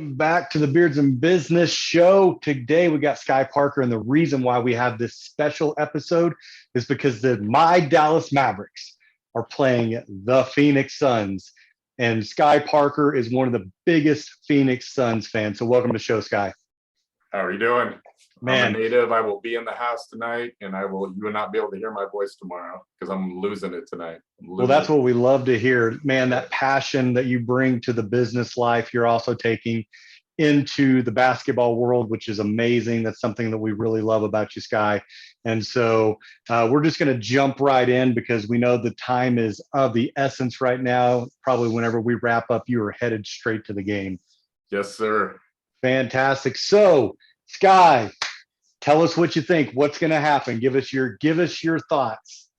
Welcome back to the Beards and Business Show. Today we got Sky Parker, and the reason why we have this special episode is because my Dallas Mavericks are playing the Phoenix Suns, and Sky Parker is one of the biggest Phoenix Suns fans. So welcome to the show, Sky. How are you doing? Man. I'm a native. I will be in the house tonight, and you will not be able to hear my voice tomorrow because I'm losing it tonight. Well, that's what we love to hear, man. That passion that you bring to the business life, you're also taking into the basketball world, which is amazing. That's something that we really love about you, Sky. And so we're just going to jump right in because we know the time is of the essence right now. Probably whenever we wrap up, you are headed straight to the game. Yes, sir. Fantastic. So, Sky, tell us what you think. What's going to happen? Give us your thoughts.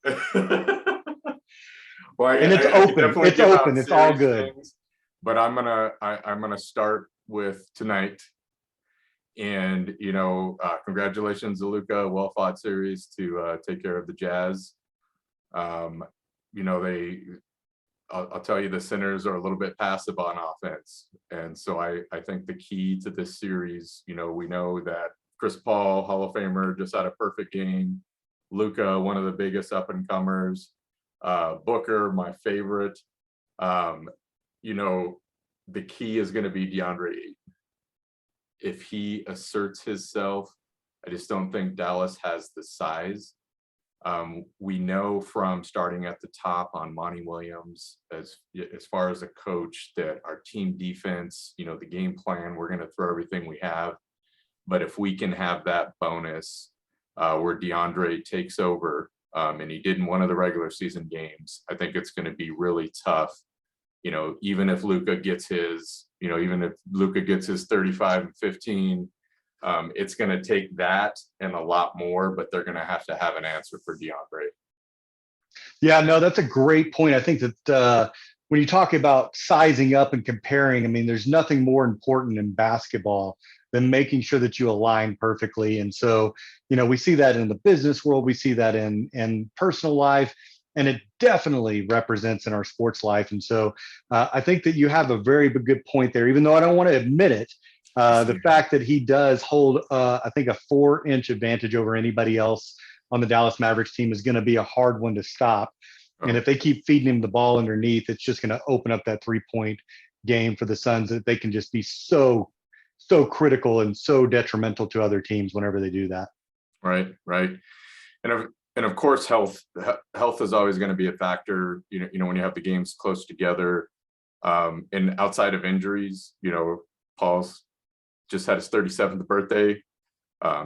Well, and it's open. It's open. It's all good. But I'm gonna start with tonight. And congratulations to Luka. Well fought series to take care of the Jazz. I'll tell you, the Sinners are a little bit passive on offense, and so I think the key to this series, we know that Chris Paul, Hall of Famer, just had a perfect game. Luka, one of the biggest up and comers. Booker, my favorite. The key is going to be DeAndre Ayton. If he asserts himself, I just don't think Dallas has the size. We know from starting at the top on Monty Williams, as far as a coach, that our team defense, the game plan, we're going to throw everything we have. But if we can have that bonus where DeAndre takes over, and he did in one of the regular season games, I think it's going to be really tough. Even if Luka gets his 35 and 15, it's going to take that and a lot more, but they're going to have an answer for DeAndre. Yeah, no, that's a great point. I think that when you talk about sizing up and comparing, I mean, there's nothing more important in basketball than making sure that you align perfectly. And so, we see that in the business world, we see that in personal life, and it definitely represents in our sports life. And so I think that you have a very good point there, even though I don't want to admit it. The fact that he does hold, I think, a 4-inch advantage over anybody else on the Dallas Mavericks team is going to be a hard one to stop. And if they keep feeding him the ball underneath, it's just going to open up that 3-point game for the Suns that they can just be so critical and so detrimental to other teams whenever they do that. Right. And of course, health is always going to be a factor, when you have the games close together. And outside of injuries, Paul's just had his 37th birthday.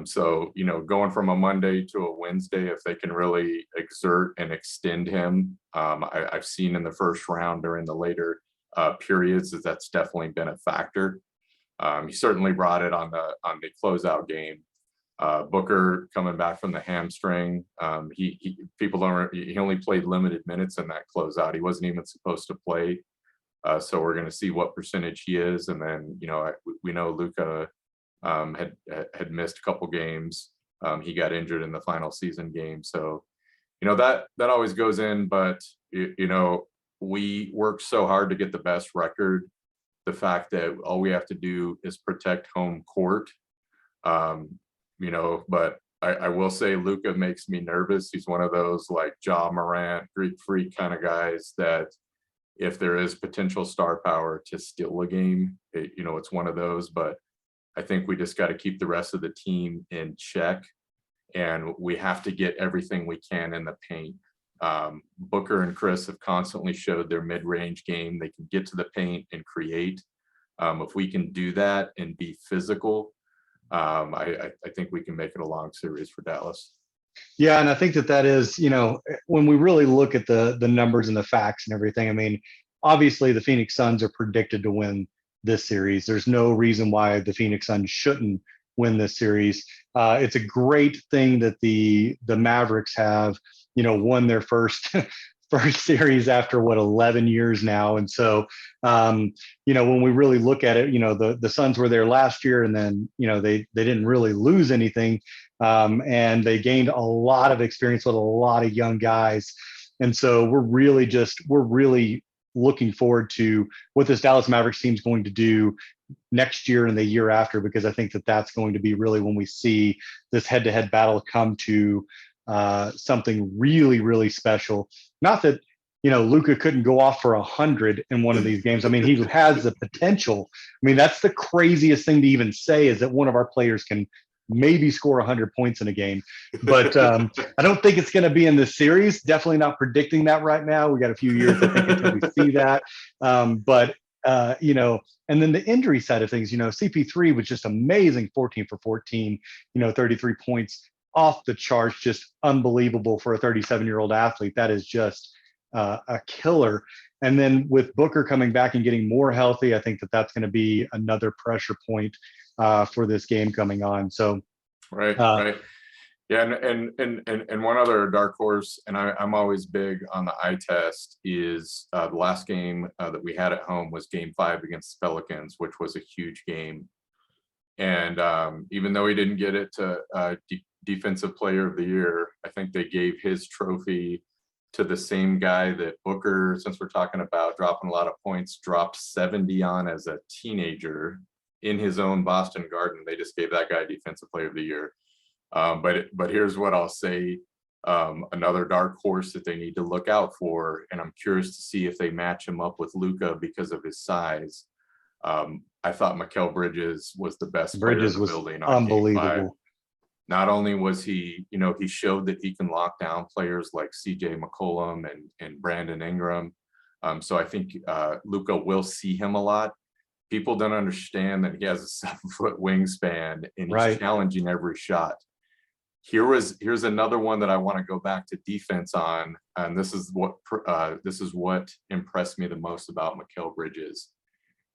So, going from a Monday to a Wednesday, if they can really exert and extend him, I've seen in the first round or in the later periods that's definitely been a factor. He certainly brought it on the closeout game. Booker coming back from the hamstring. He only played limited minutes in that closeout. He wasn't even supposed to play. So we're going to see what percentage he is. And then, we know Luka had missed a couple games. He got injured in the final season game. So, that always goes in, but, we work so hard to get the best record. The fact that all we have to do is protect home court. But I will say Luka makes me nervous. He's one of those like Ja Morant, Greek freak kind of guys that if there is potential star power to steal a game, it's one of those. But I think we just got to keep the rest of the team in check, and we have to get everything we can in the paint. Booker and Chris have constantly showed their mid-range game. They can get to the paint and create. If we can do that and be physical, I think we can make it a long series for Dallas. Yeah, and I think that is, when we really look at the numbers and the facts and everything, I mean, obviously the Phoenix Suns are predicted to win this series. There's no reason why the Phoenix Suns shouldn't win this series. It's a great thing that the Mavericks have, won their first series after 11 years now. And so, when we really look at it, the Suns were there last year, and then, they didn't really lose anything. And they gained a lot of experience with a lot of young guys. And so we're really looking forward to what this Dallas Mavericks team is going to do next year and the year after, because I think that that's going to be really when we see this head-to-head battle come to something really, really special. Not that, Luka couldn't go off for 100 in one of these games. I mean, he has the potential. I mean, that's the craziest thing to even say, is that one of our players can maybe score 100 points in a game. But I don't think it's going to be in this series. Definitely not predicting that right now. We got a few years, I think, until we see that. But and then the injury side of things, CP3 was just amazing, 14 for 14, 33 points, off the charts, just unbelievable for a 37-year-old athlete. That is just a killer. And then with Booker coming back and getting more healthy, I think that that's going to be another pressure point for this game coming on. So, right. Yeah, and one other dark horse, and I'm always big on the eye test, is the last game that we had at home was Game 5 against the Pelicans, which was a huge game. And even though he didn't get it to Defensive Player of the Year, I think they gave his trophy to the same guy that Booker, since we're talking about dropping a lot of points, dropped 70 on as a teenager in his own Boston Garden. They just gave that guy Defensive Player of the Year. But here's what I'll say, another dark horse that they need to look out for, and I'm curious to see if they match him up with Luka because of his size. I thought Mikal Bridges was the best player in the building on Game 5. Not only was he, he showed that he can lock down players like CJ McCollum and Brandon Ingram. So I think Luka will see him a lot. People don't understand that he has a 7-foot wingspan and he's challenging every shot. Here's another one that I want to go back to defense on, and this is what impressed me the most about Mikal Bridges.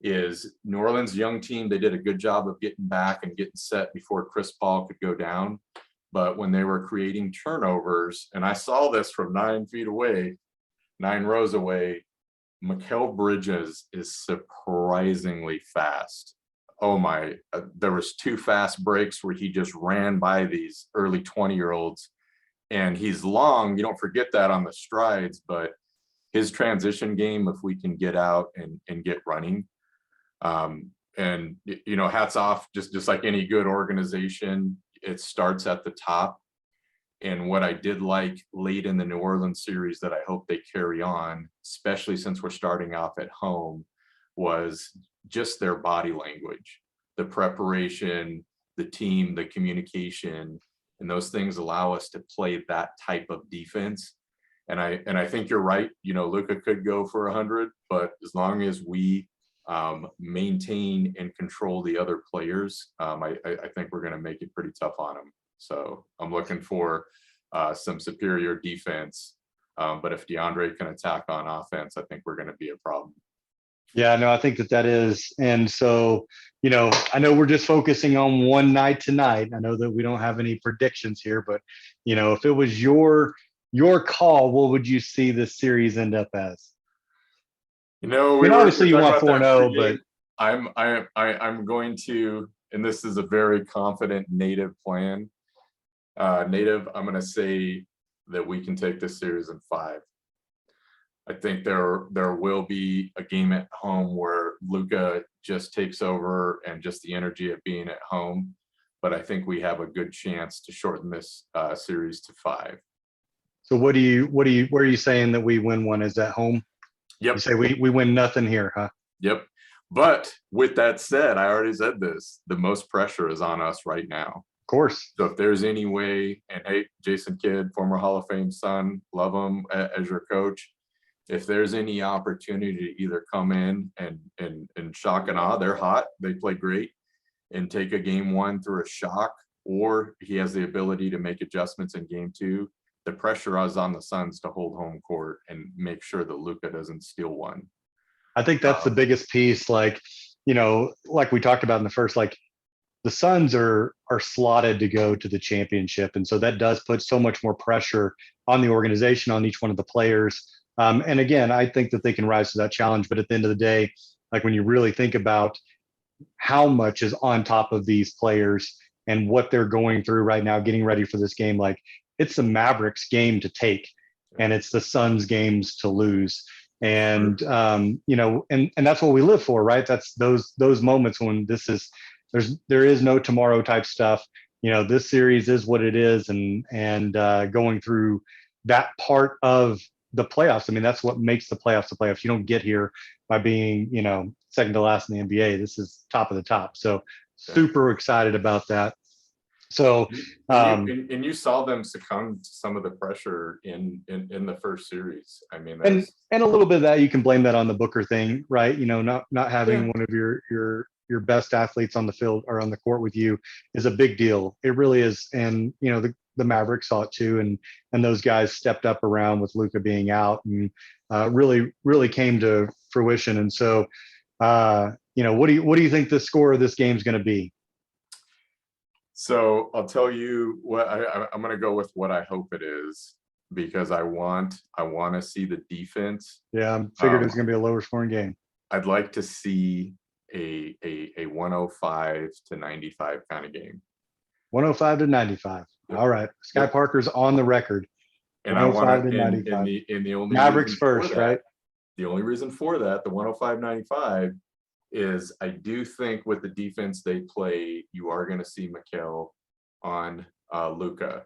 Is New Orleans' young team, they did a good job of getting back and getting set before Chris Paul could go down. But when they were creating turnovers, and I saw this from 9 feet away, 9 rows away, Mikal Bridges is surprisingly fast. Oh my, there was 2 fast breaks where he just ran by these early 20-year-olds, and he's long. You don't forget that on the strides, but his transition game, if we can get out and get running, and hats off, just like any good organization, it starts at the top. And what I did like late in the New Orleans series that I hope they carry on, especially since we're starting off at home, was just their body language, the preparation, the team, the communication, and those things allow us to play that type of defense. And I think you're right. Luka could go for 100, but as long as we maintain and control the other players, I think we're going to make it pretty tough on them. So I'm looking for some superior defense. But if DeAndre can attack on offense, I think we're going to be a problem. Yeah, no, I think that is. And so, I know we're just focusing on one night tonight. I know that we don't have any predictions here, but, if it was your call, what would you see this series end up as? Obviously you want 4-0, but I'm going to, and this is a very confident native plan. Native, I'm going to say that we can take this series in 5. I think there will be a game at home where Luka just takes over and just the energy of being at home. But I think we have a good chance to shorten this series to 5. So where are you saying that we win one? Is at home? Yep. You say we win nothing here, huh? Yep. But with that said, I already said this, the most pressure is on us right now. Of course. So if there's any way, and hey, Jason Kidd, former Hall of Fame Sun, love him as your coach. If there's any opportunity to either come in and shock and awe, they're hot, they play great, and take a game 1 through a shock, or he has the ability to make adjustments in game 2, the pressure is on the Suns to hold home court and make sure that Luka doesn't steal one. I think that's the biggest piece. Like we talked about in the first, like the Suns are slotted to go to the championship. And so that does put so much more pressure on the organization, on each one of the players. And again, I think that they can rise to that challenge. But at the end of the day, like when you really think about how much is on top of these players and what they're going through right now, getting ready for this game, like it's the Mavericks game to take and it's the Suns games to lose. And and that's what we live for, right? That's those moments when there is no tomorrow type stuff. This series is what it is, and going through that part of the playoffs. I mean, that's what makes the playoffs the playoffs. You don't get here by being, second to last in the NBA. This is top of the top. So super excited about that. So, and you saw them succumb to some of the pressure in the first series. I mean, and a little bit of that you can blame that on the Booker thing, right? Not having one of your best athletes on the field or on the court with you is a big deal. It really is. And the Mavericks saw it too, and those guys stepped up around with Luka being out, and really came to fruition. And so, what do you think the score of this game is going to be? So I'll tell you what I'm going to go with what I hope it is, because I want to see the defense. Yeah, I figured it was going to be a lower scoring game. I'd like to see a 105-95 kind of game. 105-95. Yep. All right, Sky Parker's on the record. And I want to in the only Mavericks first, right? The only reason for that, the 105-95, is I do think with the defense they play, you are going to see Mikal on Luka.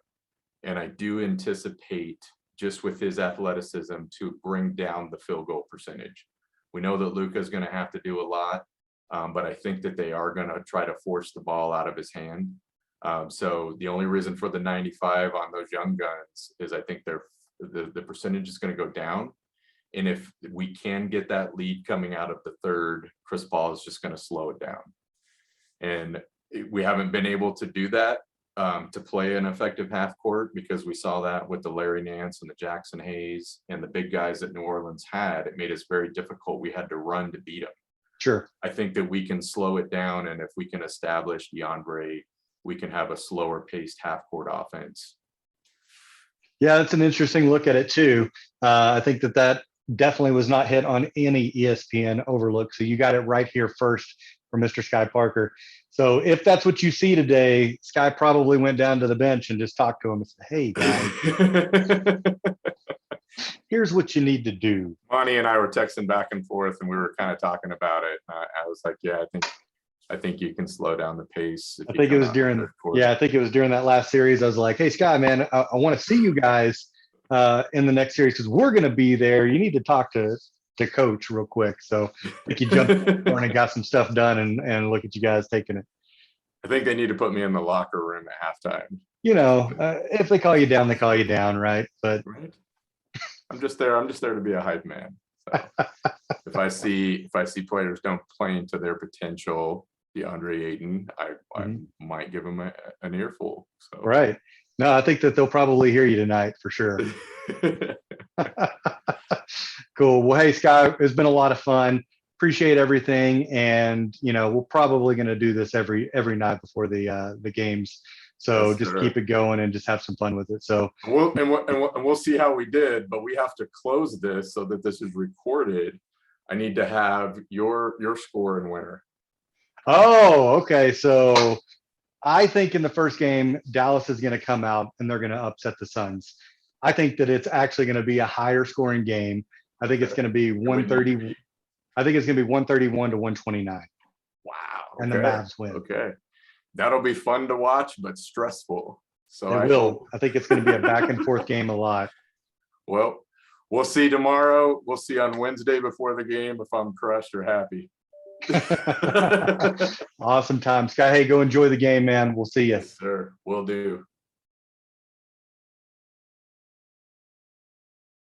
And I do anticipate, just with his athleticism, to bring down the field goal percentage. We know that Luka is going to have to do a lot, but I think that they are going to try to force the ball out of his hand. So the only reason for the 95 on those young guns is I think the percentage is going to go down. And if we can get that lead coming out of the third, Chris Paul is just going to slow it down. And we haven't been able to do that, to play an effective half court, because we saw that with the Larry Nance and the Jackson Hayes and the big guys that New Orleans had. It made us very difficult. We had to run to beat them. Sure. I think that we can slow it down. And if we can establish DeAndre, we can have a slower paced half court offense. Yeah, that's an interesting look at it too. I think that definitely was not hit on any ESPN overlook. So you got it right here first from Mr. Sky Parker. So if that's what you see today, Sky probably went down to the bench and just talked to him and said, "Hey guys, here's what you need to do." Monty and I were texting back and forth, and we were kind of talking about it. I was like, "Yeah, I think you can slow down the pace." I think it was during that last series. I was like, "Hey Sky, man, I want to see you guys in the next series, because we're going to be there. You need to talk to coach real quick." So I think you jumped in and got some stuff done, and look at you guys taking it. I think they need to put me in the locker room at halftime. If they call you down, they call you down, right? But right. I'm just there to be a hype man. So if I see players don't play into their potential, DeAndre Ayton, I might give him an earful. So. Right. No, I think that they'll probably hear you tonight for sure. Cool. Well, hey, Sky, it's been a lot of fun. Appreciate everything. And, we're probably going to do this every night before the games. So yes, just keep it going and just have some fun with it. So we'll see how we did, but we have to close this so that this is recorded. I need to have your score and winner. Oh, okay. So I think in the first game, Dallas is going to come out and they're going to upset the Suns. I think that it's actually going to be a higher scoring game. I think it's going to be 130. I think it's going to be 131 to 129. Wow. Okay. And the Mavs win. Okay. That'll be fun to watch, but stressful. So I think it's going to be a back and forth game a lot. Well, we'll see tomorrow. We'll see on Wednesday before the game if I'm crushed or happy. Awesome time, Sky. Hey, go enjoy the game, man. We'll see you. Yes, sir. Will do.